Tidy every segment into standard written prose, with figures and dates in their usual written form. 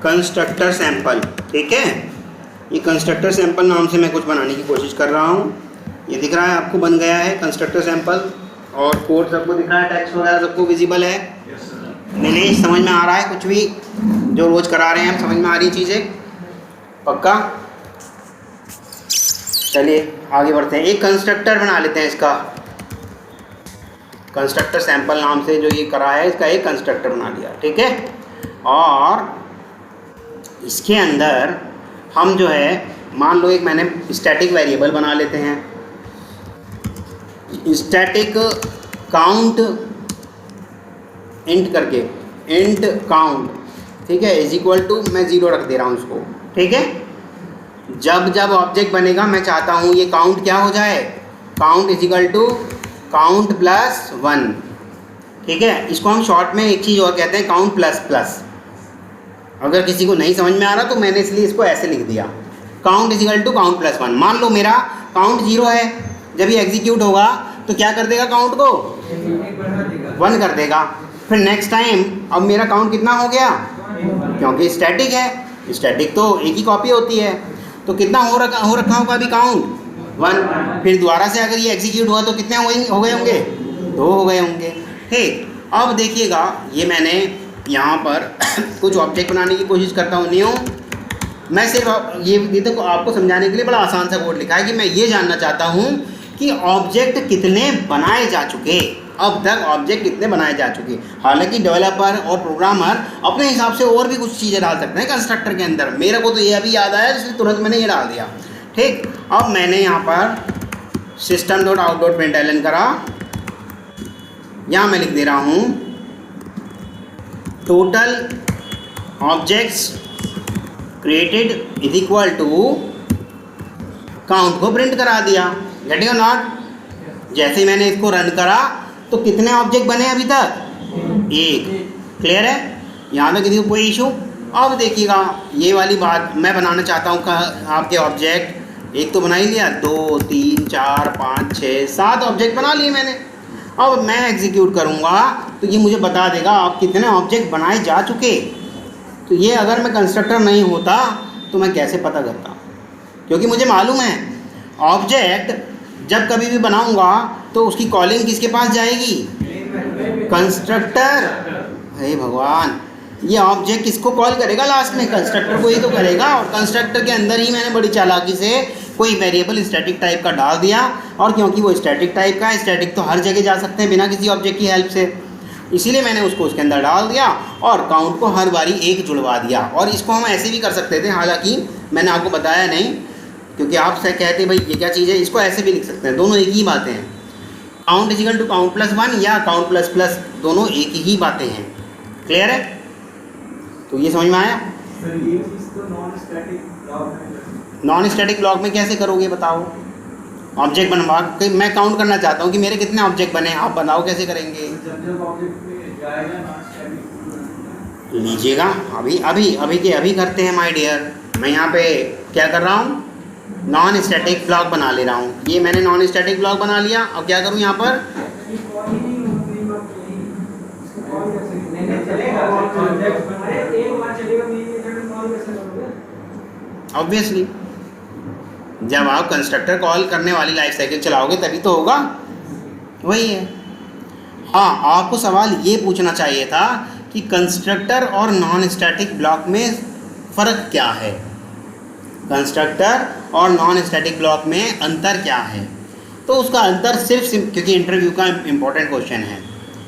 Constructor sample, ठीक है। ये कंस्ट्रक्टर सैंपल नाम से मैं कुछ बनाने की कोशिश कर रहा हूँ। ये दिख रहा है आपको, बन गया है कंस्ट्रक्टर सैंपल, और कोड सबको दिख रहा है, टेक्स्ट वगैरह सबको विजिबल है। नीलेश समझ में आ रहा है कुछ भी जो रोज करा रहे हैं हम, समझ में आ रही चीज़ें पक्का? चलिए आगे बढ़ते हैं। एक कंस्ट्रक्टर बना लेते हैं इसका, कंस्ट्रक्टर सैंपल नाम से जो ये करा है इसका एक कंस्ट्रक्टर बना लिया, ठीक है। और इसके अंदर हम जो है मान लो एक मैंने स्टैटिक वेरिएबल बना लेते हैं, स्टैटिक काउंट इंट करके, इंट काउंट, ठीक है, इज इक्वल टू, मैं 0 रख दे रहा हूँ इसको, ठीक है। जब जब ऑब्जेक्ट बनेगा मैं चाहता हूँ ये काउंट क्या हो जाए, count is equal to count plus 1, ठीक है। इसको हम शॉर्ट में एक चीज़ और कहते हैं, काउंट प्लस प्लस। अगर किसी को नहीं समझ में आ रहा तो मैंने इसलिए इसको ऐसे लिख दिया, count is equal to count plus 1। मान लो मेरा काउंट 0 है, जब ये एग्जीक्यूट होगा तो क्या कर देगा, काउंट को 1 कर देगा। फिर नेक्स्ट टाइम अब मेरा काउंट कितना हो गया, क्योंकि स्टैटिक है, स्टैटिक तो एक ही कॉपी होती है, तो कितना हो रखा होगा अभी, काउंट 1। फिर दोबारा से अगर ये एग्जीक्यूट हुआ तो कितने हो गए होंगे, 2 हो गए होंगे, ठीक। अब देखिएगा ये मैंने यहाँ पर कुछ ऑब्जेक्ट बनाने की कोशिश करता हूँ, न्यू। मैं सिर्फ ये तो आपको समझाने के लिए बड़ा आसान सा कोड लिखा है कि मैं ये जानना चाहता हूँ कि ऑब्जेक्ट कितने बनाए जा चुके, अब तक ऑब्जेक्ट कितने बनाए जा चुके। हालांकि डेवलपर और प्रोग्रामर अपने हिसाब से और भी कुछ चीज़ें डाल सकते हैं कंस्ट्रक्टर के अंदर, मेरे को तो ये अभी याद आया इसलिए तुरंत मैंने ये डाल दिया, ठीक। अब मैंने यहाँ पर system.out.println करा, यहाँ मैं लिख दे रहा हूँ total objects created is equal to count को प्रिंट करा दिया, गेटिंग और नॉट। जैसे ही मैंने इसको रन करा तो कितने ऑब्जेक्ट बने अभी तक, 1, क्लियर है, यहाँ पे किसी को कोई इशू। अब देखिएगा ये वाली बात मैं बनाना चाहता हूँ आपके ऑब्जेक्ट, एक तो बना ही लिया, 2 3 4 5 6 7 ऑब्जेक्ट बना लिए मैंने। अब मैं एग्जीक्यूट करूँगा तो ये मुझे बता देगा आप कितने ऑब्जेक्ट बनाए जा चुके। तो ये अगर मैं कंस्ट्रक्टर नहीं होता तो मैं कैसे पता करता, क्योंकि मुझे मालूम है ऑब्जेक्ट जब कभी भी बनाऊंगा तो उसकी कॉलिंग किसके पास जाएगी, कंस्ट्रक्टर। हे भगवान, ये ऑब्जेक्ट किसको कॉल करेगा लास्ट में, कंस्ट्रक्टर को ही तो करेगा। और कंस्ट्रक्टर के अंदर ही मैंने बड़ी चालाकी से कोई वेरिएबल स्टैटिक टाइप का डाल दिया, और क्योंकि वो स्टैटिक टाइप का है, स्टैटिक तो हर जगह जा सकते हैं बिना किसी ऑब्जेक्ट की हेल्प से, इसीलिए मैंने उसको उसके अंदर डाल दिया और काउंट को हर बारी 1 जुड़वा दिया। और इसको हम ऐसे भी कर सकते थे, हालांकि मैंने आपको बताया नहीं, क्योंकि आप से कहते भाई ये क्या चीज़ है, इसको ऐसे भी लिख सकते हैं, दोनों एक ही बातें हैं। Count is equal to count plus 1 या काउंट प्लस प्लस, दोनों एक ही बातें हैं, क्लियर है। तो ये समझ में आया। नॉन स्टैटिक ब्लॉक में कैसे करोगे बताओ, ऑब्जेक्ट बनवा के मैं काउंट करना चाहता हूँ कि मेरे कितने ऑब्जेक्ट बने, आप बताओ कैसे करेंगे। लीजिएगा अभी अभी अभी के अभी करते हैं माय डियर। मैं यहाँ पे क्या कर रहा हूँ, नॉन स्टैटिक ब्लॉक बना ले रहा हूँ। ये मैंने नॉन स्टैटिक ब्लॉक बना लिया। अब क्या करूँ यहाँ पर, ऑब्वियसली जब आप कंस्ट्रक्टर कॉल करने वाली लाइफ साइकिल चलाओगे तभी तो होगा, वही है। हाँ, आपको सवाल ये पूछना चाहिए था कि कंस्ट्रक्टर और नॉन स्टैटिक ब्लॉक में फ़र्क क्या है, कंस्ट्रक्टर और नॉन स्टैटिक ब्लॉक में अंतर क्या है। तो उसका अंतर सिर्फ क्योंकि इंटरव्यू का इम्पोर्टेंट क्वेश्चन है,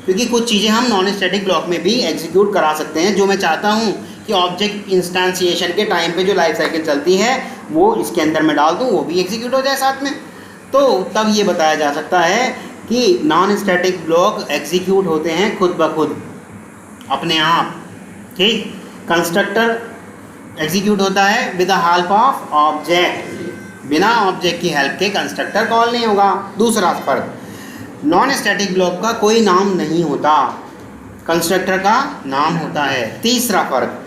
क्योंकि कुछ चीज़ें हम नॉन स्टैटिक ब्लॉक में भी एग्जीक्यूट करा सकते हैं, जो मैं चाहता हूँ कि ऑब्जेक्ट इंस्टेंशिएशन के टाइम पे जो लाइफ साइकिल चलती है वो इसके अंदर मैं डाल दूँ, वो भी एग्जीक्यूट हो जाए साथ में। तो तब ये बताया जा सकता है कि नॉन स्टैटिक ब्लॉक एग्जीक्यूट होते हैं खुद ब खुद अपने आप, ठीक। कंस्ट्रक्टर एग्जीक्यूट होता है with the help of object, बिना ऑब्जेक्ट की हेल्प के कंस्ट्रक्टर कॉल नहीं होगा। दूसरा फर्क, नॉन स्टैटिक ब्लॉक का कोई नाम नहीं होता, कंस्ट्रक्टर का नाम होता है। तीसरा फर्क,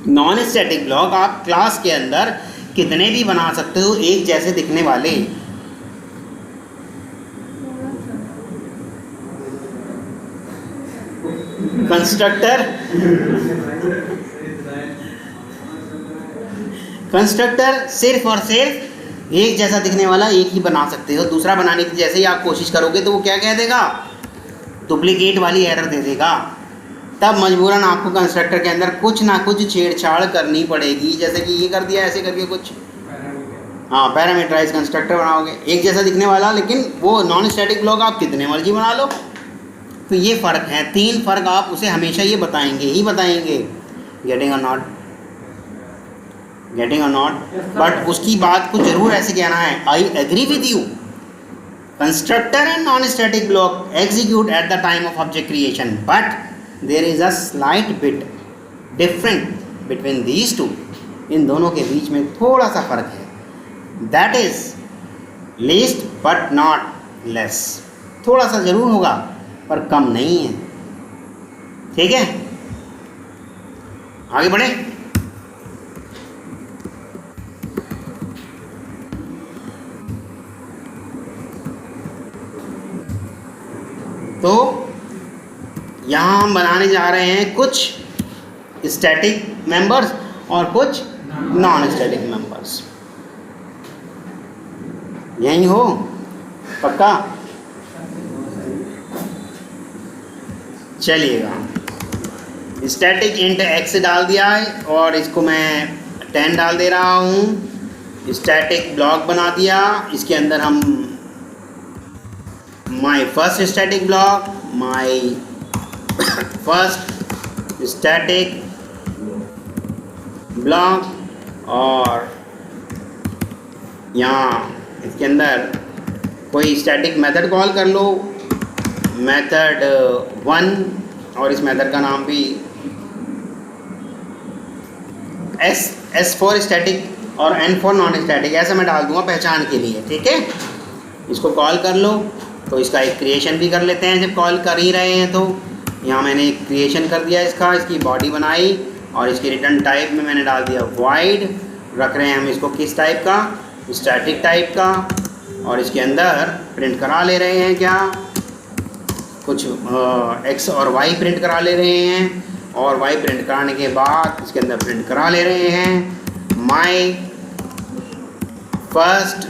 नॉन स्टैटिक ब्लॉक आप क्लास के अंदर कितने भी बना सकते हो एक जैसे दिखने वाले। कंस्ट्रक्टर सिर्फ और सिर्फ एक जैसा दिखने वाला एक ही बना सकते हो, दूसरा बनाने की जैसे ही आप कोशिश करोगे तो वो क्या कह देगा, डुप्लीकेट वाली एरर दे देगा। तब मजबूरन आपको कंस्ट्रक्टर के अंदर कुछ ना कुछ छेड़छाड़ करनी पड़ेगी, जैसे कि ये कर दिया ऐसे करके कुछ, हाँ पैरामीटराइज कंस्ट्रक्टर बनाओगे एक जैसा दिखने वाला, लेकिन वो नॉन स्टैटिक ब्लॉक आप कितने मर्जी बना लो। तो ये फ़र्क है, 3 फ़र्क आप उसे हमेशा ये बताएंगे ही बताएंगे, गेटिंग और नॉट, गेटिंग और नॉट। बट उसकी बात को जरूर ऐसे कहना है, I agree with you, constructor and non static block execute at the time of object creation, but there is a slight bit different between these two. इन दोनों के बीच में थोड़ा सा फ़र्क है, that is least but not less. थोड़ा सा ज़रूर होगा पर कम नहीं है, ठीक है। आगे बढ़े। तो यहाँ हम बनाने जा रहे हैं कुछ स्टैटिक मेंबर्स और कुछ नॉन स्टैटिक मेंबर्स। यही हो पक्का, चलिएगा। स्टैटिक इंट x डाल दिया है और इसको मैं 10 डाल दे रहा हूँ। स्टैटिक ब्लॉक बना दिया, इसके अंदर हम my first static block, my first static block, और यहाँ इसके अंदर कोई स्टैटिक मेथड कॉल कर लो, मेथड 1, और इस मेथड का नाम भी S फॉर स्टैटिक और N फॉर नॉन स्टैटिक, ऐसा मैं डाल दूंगा पहचान के लिए, ठीक है। इसको कॉल कर लो। तो इसका एक क्रिएशन भी कर लेते हैं, जब कॉल कर ही रहे हैं तो यहाँ मैंने एक क्रिएशन कर दिया इसका, इसकी बॉडी बनाई और इसकी रिटर्न टाइप में मैंने डाल दिया वाइड। रख रहे हैं हम इसको किस टाइप का, स्टैटिक टाइप का, और इसके अंदर प्रिंट करा ले रहे हैं क्या, कुछ x और y प्रिंट करा ले रहे हैं, और y प्रिंट कराने के बाद इसके अंदर प्रिंट करा ले रहे हैं माई फर्स्ट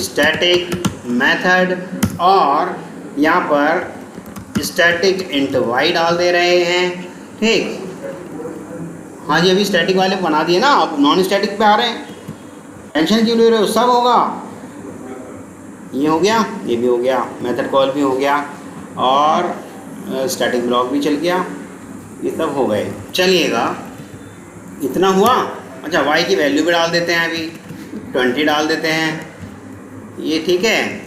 स्टैटिक मेथड, और यहाँ पर स्टैटिक इंट y डाल दे रहे हैं, ठीक। हाँ जी, अभी स्टैटिक वाले बना दिए ना, आप नॉन स्टैटिक पे आ रहे हैं, टेंशन क्यों ले रहे हो, सब होगा। ये हो गया, ये भी हो गया, मेथड कॉल भी हो गया, और स्टैटिक ब्लॉक भी चल गया, ये सब हो गए। चलिएगा, इतना हुआ। अच्छा, y की वैल्यू भी डाल देते हैं, अभी 20 डाल देते हैं, ये ठीक है।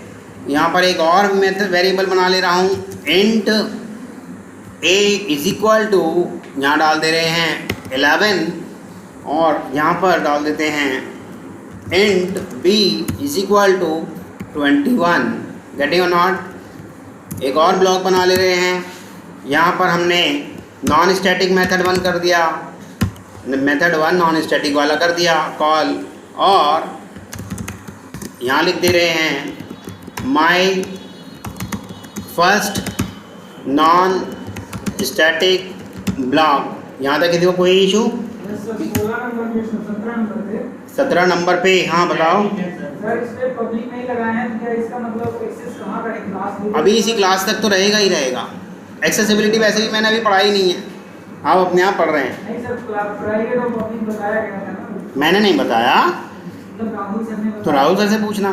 यहाँ पर एक और मेथड वेरिएबल बना ले रहा हूँ, int a is equal to, यहाँ डाल दे रहे हैं 11, और यहाँ पर डाल देते हैं int b is equal to 21, getting और नॉट। एक और ब्लॉक बना ले रहे हैं, यहाँ पर हमने नॉन स्टैटिक मेथड 1 कर दिया, मेथड 1 नॉन स्टैटिक वाला कर दिया कॉल, और यहाँ लिख दे रहे हैं my first non static block. यहाँ तक किसी को कोई इशू? 17 नंबर पे, हाँ बताओ। अभी इसी क्लास तक तो रहेगा ही रहेगा, एक्सेसिबिलिटी वैसे भी मैंने अभी पढ़ाई नहीं है, आप अपने आप पढ़ रहे हैं। मैंने नहीं बताया, तो राहुल सर से पूछना।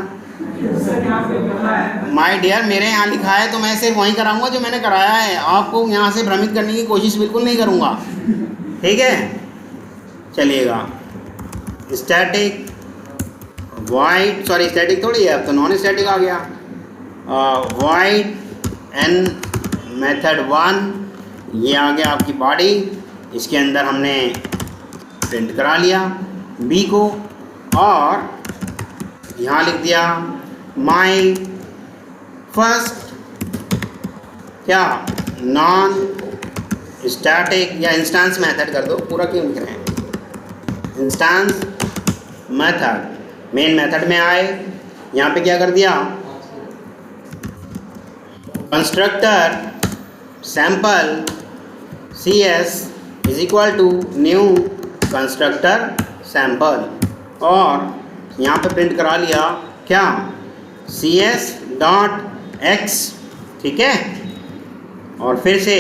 माय डियर, मेरे यहाँ लिखा है तो मैं सिर्फ वही कराऊंगा जो मैंने कराया है, आपको यहाँ से भ्रमित करने की कोशिश बिल्कुल नहीं करूँगा, ठीक है। चलिएगा, स्टैटिक वाइड, सॉरी स्टैटिक थोड़ी है, अब तो नॉन स्टैटिक आ गया। वाइड एन मेथड 1, ये आ गया आपकी बॉडी, इसके अंदर हमने प्रिंट करा लिया b को, और यहाँ लिख दिया माई फर्स्ट क्या, नॉन स्टैटिक, या इंस्टेंस मेथड कर दो, पूरा क्यों लिख रहे हैं, इंस्टेंस मेथड। मेन मेथड में आए, यहाँ पे क्या कर दिया, constructor sample CS is equal to new constructor sample, और यहाँ पे प्रिंट करा लिया क्या, CS डॉट X, ठीक है। और फिर से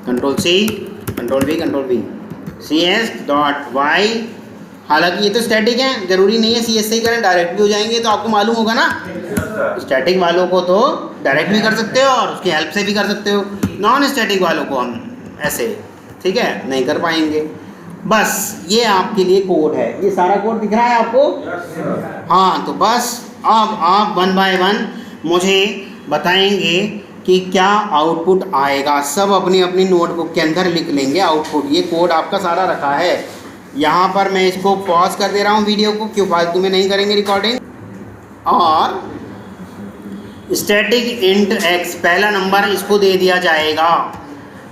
control C control V CS dot Y, हालांकि ये तो स्टैटिक है, ज़रूरी नहीं है CS से ही करें, डायरेक्ट भी हो जाएंगे, तो आपको मालूम होगा ना। स्टैटिक वालों को तो डायरेक्ट भी कर सकते हो और उसकी हेल्प से भी कर सकते हो, नॉन स्टैटिक वालों को हम ऐसे, ठीक है, नहीं कर पाएंगे। बस ये आपके लिए कोड है, ये सारा कोड दिख रहा है आपको। हाँ, तो बस अब आप 1 बाय 1 मुझे बताएंगे कि क्या आउटपुट आएगा। सब अपनी अपनी नोटबुक के अंदर लिख लेंगे आउटपुट। ये कोड आपका सारा रखा है। यहाँ पर मैं इसको पॉज कर दे रहा हूँ वीडियो को, क्यों फालतू में नहीं करेंगे रिकॉर्डिंग। और स्टैटिक इंट x पहला नंबर इसको दे दिया जाएगा।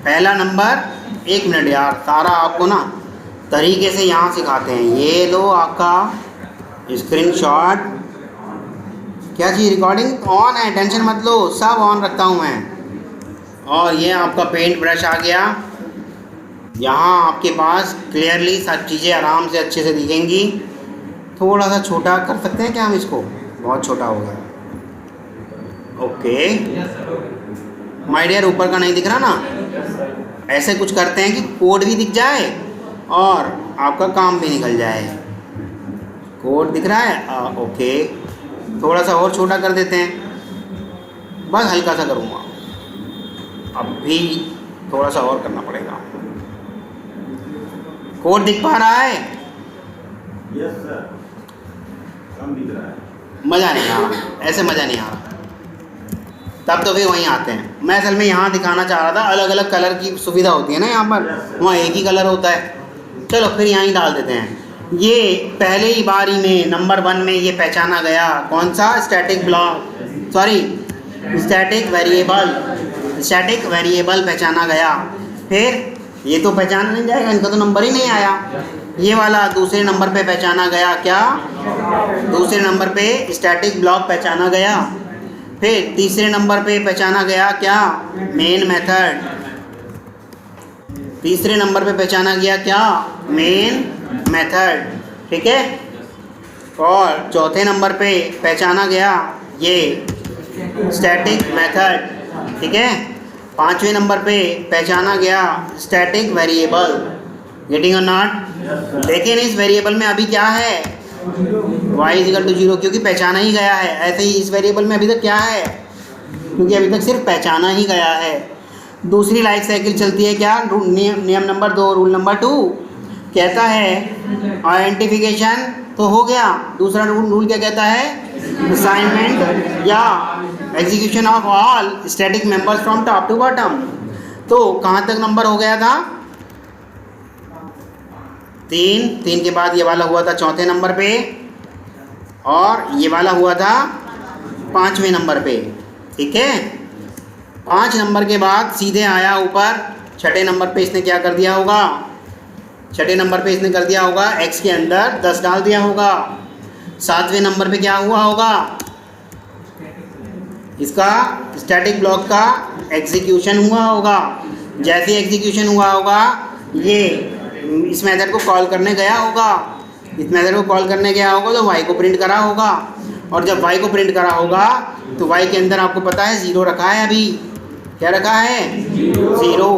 पहला नंबर, 1 मिनट यार, सारा आपको ना तरीके से यहाँ सिखाते हैं। ये लो आपका स्क्रीनशॉट। क्या चीज़, रिकॉर्डिंग ऑन है, टेंशन मत लो, सब ऑन रखता हूँ मैं। और ये आपका पेंट ब्रश आ गया। यहाँ आपके पास क्लियरली सब चीज़ें आराम से अच्छे से दिखेंगी। थोड़ा सा छोटा कर सकते हैं क्या हम इसको, बहुत छोटा हो गया। ओके माय डियर, ऊपर का नहीं दिख रहा ना। ऐसे कुछ करते हैं कि कोड भी दिख जाए और आपका काम भी निकल जाए। कोड दिख रहा है, ओके, थोड़ा सा और छोटा कर देते हैं, बस हल्का सा करूँगा। अब भी थोड़ा सा और करना पड़ेगा। कोड दिख पा रहा है? यस सर, कम दिख रहा है। मज़ा नहीं आ रहा, ऐसे मज़ा नहीं आ रहा। तब तो फिर वहीं आते हैं। मैं असल में यहाँ दिखाना चाह रहा था, अलग अलग कलर की सुविधा होती है ना यहाँ पर, वहाँ एक ही कलर होता है। चलो फिर यहाँ ही डाल देते हैं। ये पहले ही बारी में नंबर 1 में ये पहचाना गया, कौन सा, static block, sorry static variable पहचाना गया। फिर ये तो पहचाना नहीं जाएगा, इनका तो नंबर ही नहीं आया। ये वाला दूसरे नंबर पे पहचाना गया, क्या, दूसरे नंबर पे स्टैटिक ब्लॉक पहचाना गया। फिर तीसरे नंबर पे पहचाना गया क्या, मेन मेथड। तीसरे नंबर पे पहचाना गया क्या, मेन मेथड, ठीक है। और चौथे नंबर पे पहचाना गया ये स्टैटिक मेथड, ठीक है। पांचवें नंबर पे पहचाना गया स्टैटिक वेरिएबल। गेटिंग और नॉट। लेकिन इस वेरिएबल में अभी क्या है, y इक्वल टू 0, क्योंकि पहचाना ही गया है। ऐसे ही इस वेरिएबल में अभी तक क्या है, क्योंकि अभी तक सिर्फ पहचाना ही गया है। दूसरी लाइफ साइकिल चलती है क्या, नियम नंबर 2, रूल नंबर 2 कहता है आइडेंटिफिकेशन तो हो गया। दूसरा रूल क्या कहता है, असाइनमेंट या execution of all static members from top to bottom. तो कहाँ तक नंबर हो गया था, 3 के बाद ये वाला हुआ था चौथे नंबर पे, और ये वाला हुआ था 5वें नंबर पे, ठीक है। 5 नंबर के बाद सीधे आया ऊपर 6ठे नंबर पे। इसने क्या कर दिया होगा, 6ठे नंबर पे इसने कर दिया होगा x के अंदर 10 डाल दिया होगा। 7वें नंबर पे क्या हुआ होगा, इसका स्टैटिक ब्लॉक का एग्जीक्यूशन हुआ होगा। जैसे एग्जीक्यूशन हुआ होगा, ये इस मेथड को कॉल करने गया होगा। इस मेथड को कॉल करने गया होगा तो y को प्रिंट करा होगा, और जब y को प्रिंट करा होगा तो y के अंदर आपको पता है 0 रखा है। अभी क्या रखा है, 0।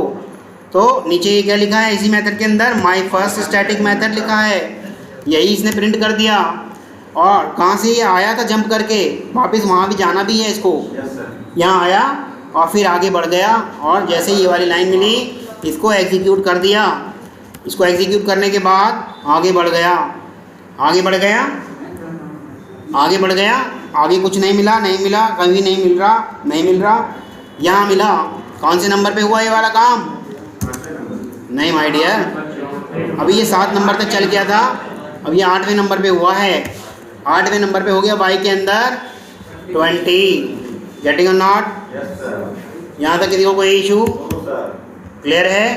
तो नीचे ये क्या लिखा है इसी मेथड के अंदर, माई फर्स्ट स्टैटिक मेथड लिखा है। यही इसने प्रिंट कर दिया। और कहाँ से ये आया था, जंप करके वापस वहाँ भी जाना भी है इसको। यहाँ आया और फिर आगे बढ़ गया, और जैसे ये वाली लाइन मिली इसको एग्जीक्यूट कर दिया। इसको एग्जीक्यूट करने के बाद आगे बढ़ गया, आगे बढ़ गया, आगे बढ़ गया। आगे कुछ नहीं मिला, नहीं मिला, कहीं नहीं मिल रहा, नहीं मिल रहा। यहाँ मिला। कौन से नंबर पे हुआ ये वाला काम, नहीं माय डियर, अभी ये 7 नंबर तक चल गया था, अब ये 8वें नंबर पे हुआ है। 8वें नंबर पे हो गया y के अंदर 20। गेटिंग और नॉट। यहाँ तक किसी को कोई इशू, क्लियर है,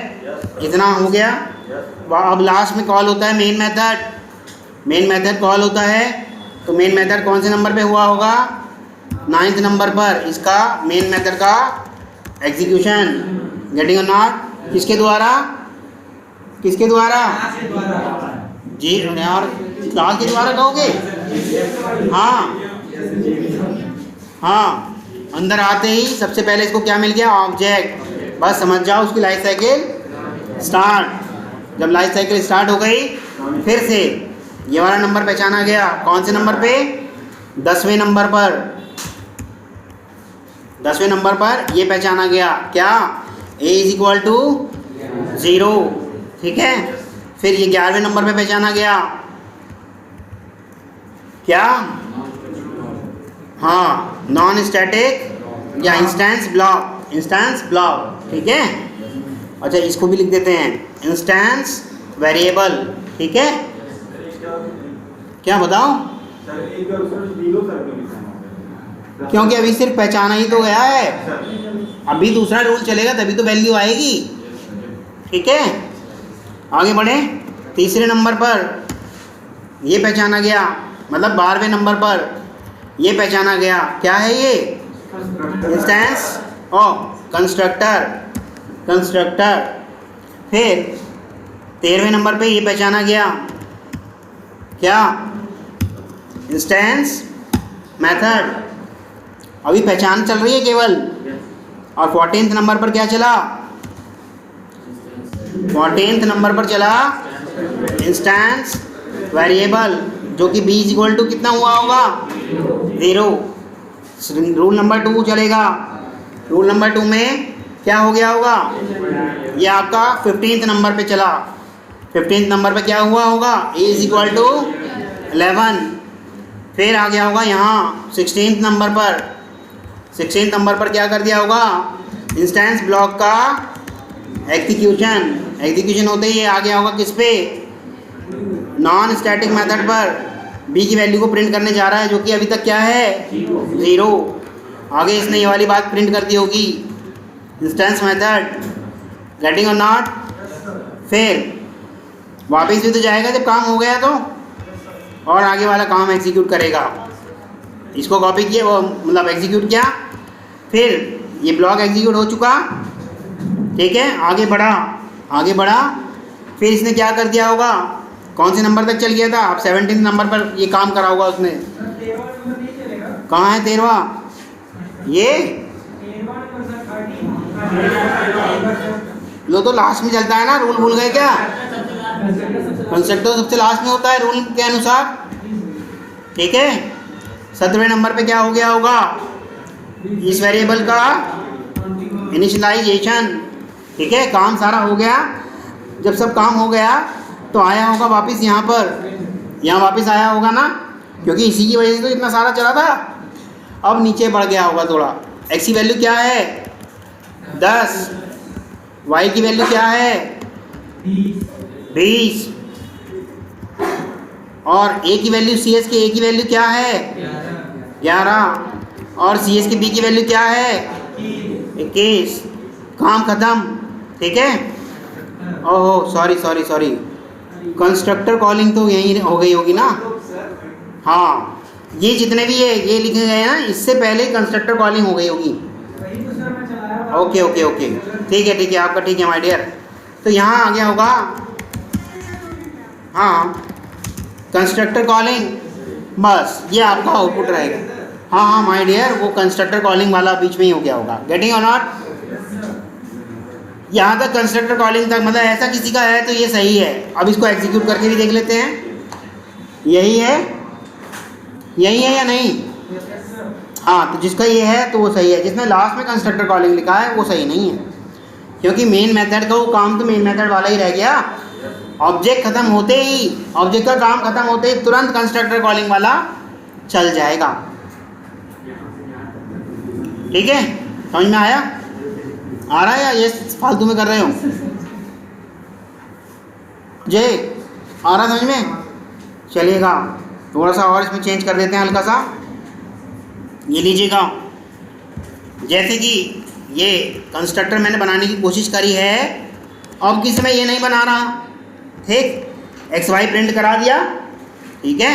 इतना हो गया। अब लास्ट में कॉल होता है main method. Main method call होता है, तो मेन मेथड कौन से नंबर पे हुआ होगा, 9th नंबर पर। इसका मेन मेथड का एग्जीक्यूशन। गेटिंग और नॉट? किसके द्वारा? किसके द्वारा? जी और क्लास के द्वारा कहोगे? हाँ हाँ, अंदर आते ही सबसे पहले इसको क्या मिल गया? ऑब्जेक्ट। बस समझ जाओ उसकी लाइफ साइकिल स्टार्ट। जब लाइफ साइकिल स्टार्ट हो गई, फिर से ये वाला नंबर पहचाना गया। कौन से नंबर पे? 10वें नंबर पर। 10वें नंबर पर ये पहचाना गया क्या? a is equal to 0। ठीक है, फिर ये 11वें नंबर पे पहचाना गया क्या? हाँ, नॉन स्टैटिक या इंस्टेंस ब्लॉक। इंस्टेंस ब्लॉक, ठीक है। अच्छा, इसको भी लिख देते हैं, इंस्टेंस वेरिएबल। ठीक है, क्या बताओ? क्योंकि अभी सिर्फ पहचाना ही तो गया है, अभी दूसरा रूल चलेगा तभी तो वैल्यू आएगी। ठीक है, आगे बढ़े। तीसरे नंबर पर ये पहचाना गया, मतलब 12वें नंबर पर ये पहचाना गया क्या है? ये इंस्टेंस ऑफ कंस्ट्रक्टर। कंस्ट्रक्टर। फिर 13वें नंबर पे ये पहचाना गया क्या? Instance method. अभी पहचान चल रही है केवल। और 14th नंबर पर क्या चला? 14th नंबर पर चला इंस्टेंस वेरिएबल, जो कि b इज इक्वल टू कितना हुआ होगा? 0। रूल नंबर 2 चलेगा। रूल नंबर 2 में क्या हो गया होगा? ये आपका 15th नंबर पे चला। 15th नंबर पे क्या हुआ होगा? a is equal to 11। फिर आ गया होगा यहाँ 16th नंबर पर। 16th नंबर पर क्या कर दिया होगा? इंस्टेंस ब्लॉक का एग्जीक्यूशन। एग्जीक्यूशन होते ही ये आ गया होगा किस पे? नॉन स्टैटिक मेथड पर b की वैल्यू को प्रिंट करने जा रहा है, जो कि अभी तक क्या है? 0। आगे इसने ये वाली बात प्रिंट कर दी होगी, इंस्टेंस मेथड। गेटिंग और नॉट? फिर वापस भी तो जाएगा जब काम हो गया तो, और आगे वाला काम एग्जीक्यूट करेगा। इसको कॉपी किया, वो मतलब एग्जीक्यूट किया, फिर ये ब्लॉक एग्जीक्यूट हो चुका। ठीक है, आगे बढ़ा। आगे बढ़ा, फिर इसने क्या कर दिया होगा? कौन से नंबर तक चल गया था? अब 17th नंबर पर ये काम करा होगा उसने। कहाँ है 13वां? ये लो, तो लास्ट में चलता है ना। रूल भूल गए क्या? कंस्ट्रक्टर सबसे लास्ट में होता है रूल के अनुसार। ठीक है, 17वें नंबर पे क्या हो गया होगा? इस वेरिएबल का इनिशियलाइजेशन। ठीक है, काम सारा हो गया। जब सब काम हो गया तो आया होगा वापस यहाँ पर, यहाँ वापस आया होगा ना, क्योंकि इसी की वजह से तो इतना सारा चला था। अब नीचे बढ़ गया होगा थोड़ा। x की वैल्यू क्या है? 10। y की वैल्यू क्या है? 20। और a की वैल्यू cs के a की वैल्यू क्या है? 11। और cs की b की वैल्यू क्या है? 21। काम खत्म। ठीक है। ओहो, sorry sorry sorry, constructor calling तो यही हो गई होगी ना। हाँ, ये जितने भी ये लिखे गए हैं ना, इससे पहले कंस्ट्रक्टर कॉलिंग हो गई होगी। ओके ओके ओके, ठीक है आपका, ठीक है माय डियर। तो यहाँ आ गया होगा, हाँ, कंस्ट्रक्टर कॉलिंग, बस ये आपका आउटपुट रहेगा। हाँ माय डियर, वो कंस्ट्रक्टर कॉलिंग वाला बीच में ही हो गया होगा। गेटिंग और नॉट? यहाँ तक कंस्ट्रक्टर कॉलिंग तक, मतलब ऐसा किसी का है तो ये सही है। अब इसको एग्जीक्यूट करके भी देख लेते हैं, यही है या नहीं? हाँ, तो जिसका ये है तो वो सही है। जिसने लास्ट में कंस्ट्रक्टर कॉलिंग लिखा है वो सही नहीं है, क्योंकि मेन मेथड का वो काम तो मेन मेथड वाला ही रह गया। ऑब्जेक्ट खत्म होते ही, ऑब्जेक्ट का काम खत्म होते ही तुरंत कंस्ट्रक्टर कॉलिंग वाला चल जाएगा। ठीक है, समझ में आया? आ रहा है या ये फालतू में कर रहे हो? जय, आ रहा समझ में? चलिएगा, थोड़ा सा और इसमें चेंज कर देते हैं हल्का सा। ये लीजिएगा, जैसे कि ये कंस्ट्रक्टर मैंने बनाने की कोशिश करी है, अब किस समय ये नहीं बना रहा। ठीक, एक्स वाई प्रिंट करा दिया, ठीक है,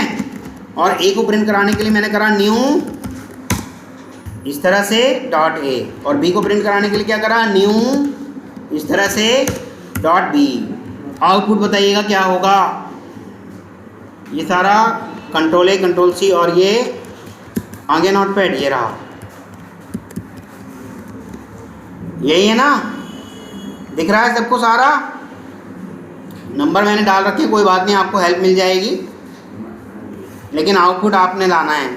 और ए को प्रिंट कराने के लिए मैंने करा न्यू इस तरह से डॉट ए, और बी को प्रिंट कराने के लिए क्या करा, न्यू इस तरह से डॉट बी। आउटपुट बताइएगा क्या होगा। ये सारा कंट्रोल ए कंट्रोल सी और ये आगे नोटपैड ये रहा, यही है ना, दिख रहा है सबको सारा। नंबर मैंने डाल रखे, कोई बात नहीं, आपको हेल्प मिल जाएगी, लेकिन आउटपुट आपने लाना है।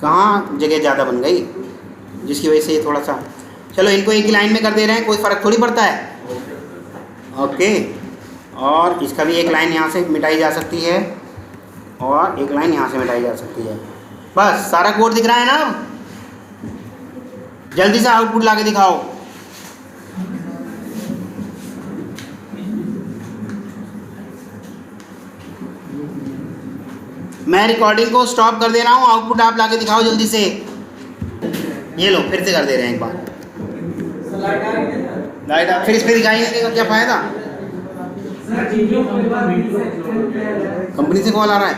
कहाँ जगह ज़्यादा बन गई जिसकी वजह से ये थोड़ा सा, चलो इनको एक ही लाइन में कर दे रहे हैं, कोई फ़र्क थोड़ी पड़ता है। ओके, और इसका भी एक लाइन यहाँ से मिटाई जा सकती है और एक लाइन यहाँ से मिटाई जा सकती है। बस सारा कोड दिख रहा है ना। जल्दी से आउटपुट ला के दिखाओ। मैं रिकॉर्डिंग को स्टॉप कर दे रहा हूँ, आउटपुट आप लाके दिखाओ जल्दी से। ये लो, फिर से कर दे रहे हैं एक बार। लाइट आप फिर इस पर दिखाएंगे का क्या फ़ायदा। कंपनी से कॉल आ रहा है।